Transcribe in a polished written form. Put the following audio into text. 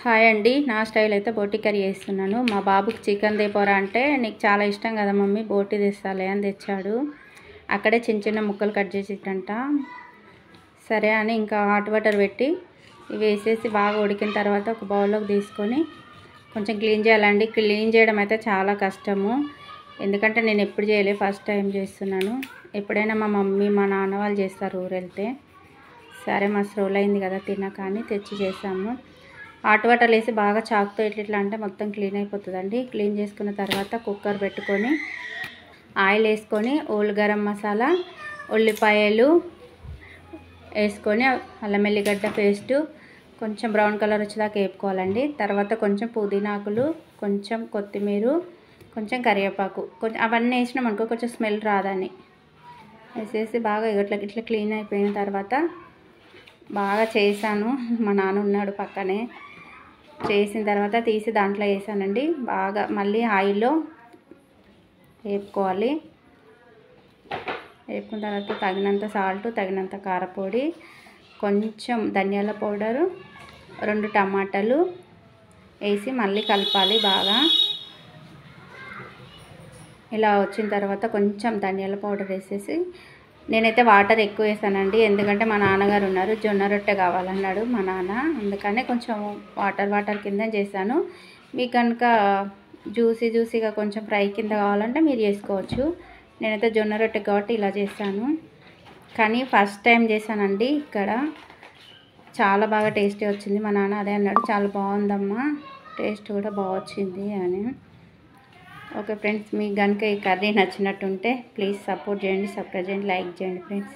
Hi అండి, నా style అయితే బోటి కర్రీ చేస్తున్నాను. మా బాబుకి చికెన్ దేపోరా అంటే నీకు చాలా ఇష్టం కదా మమ్మీ, బోటి తెస్తాలే అని తెచ్చాడు. అక్కడే చిన్న చిన్న ముక్కలు కట్ చేసిటంట. సరే అని ఇంకా హాట్ వాటర్ పెట్టి ఇవి వేసేసి బాగా ఉడికిన తర్వాత ఒక బౌల్లోకి తీసుకొని కొంచెం క్లీన్ చేయాలండి. క్లీన్ చేయడం అయితే చాలా కష్టము, ఎందుకంటే నేను ఎప్పుడు చేయలేదు, ఫస్ట్ టైం చేస్తున్నాను. ఎప్పుడైనా మా మమ్మీ మా నాన్న వాళ్ళు చేస్తారు ఊరు వెళ్తే. సరే మా స్రోల్ అయింది కదా తిన్నాక అని తెచ్చి చేసాము. హాట్ వాటర్ వేసి బాగా చాకుతో ఇట్లా అంటే మొత్తం క్లీన్ అయిపోతుందండి. క్లీన్ చేసుకున్న తర్వాత కుక్కర్ పెట్టుకొని ఆయిల్ వేసుకొని ఓల్ గరం మసాలా, ఉల్లిపాయలు వేసుకొని అల్లం ఎల్లిగడ్డ పేస్టు కొంచెం బ్రౌన్ కలర్ వచ్చేదాకా వేపుకోవాలండి. తర్వాత కొంచెం పుదీనాకులు, కొంచెం కొత్తిమీర, కొంచెం కరివేపాకు, కొంచెం అవన్నీ వేసినాం అనుకో కొంచెం స్మెల్ రాదని వేసేసి బాగా ఇట్లా క్లీన్ అయిపోయిన తర్వాత బాగా చేశాను. మా నాన్న ఉన్నాడు పక్కనే. చేసిన తర్వాత తీసి దాంట్లో వేసానండి. బాగా మళ్ళీ ఆయిల్లో వేపుకోవాలి. వేపుకున్న తర్వాత తగినంత సాల్ట్, తగినంత కారపొడి, కొంచెం ధనియాల పౌడరు, 2 టమాటాలు వేసి మళ్ళీ కలపాలి బాగా. ఇలా వచ్చిన తర్వాత కొంచెం ధనియాల పౌడర్ వేసేసి నేనైతే వాటర్ ఎక్కువ వేసానండి, ఎందుకంటే మా నాన్నగారు ఉన్నారు, జొన్న రొట్టె కావాలన్నాడు మా నాన్న, అందుకనే కొంచెం వాటర్ కింద చేశాను. మీకు కనుక జ్యూసీగా కొంచెం ఫ్రై కింద కావాలంటే మీరు చేసుకోవచ్చు. నేనైతే జొన్న రొట్టె కాబట్టి ఇలా చేశాను. కానీ ఫస్ట్ టైం చేశానండి ఇక్కడ, చాలా బాగా టేస్టీ వచ్చింది. మా నాన్న అదే అన్నాడు, చాలా బాగుందమ్మా, టేస్ట్ కూడా బాగా వచ్చింది అని. ఓకే ఫ్రెండ్స్, మీకు కనుక ఈ కర్రీ నచ్చినట్టుంటే ప్లీజ్ సపోర్ట్ చేయండి, సబ్స్క్రైబ్ చేయండి, లైక్ చేయండి ఫ్రెండ్స్.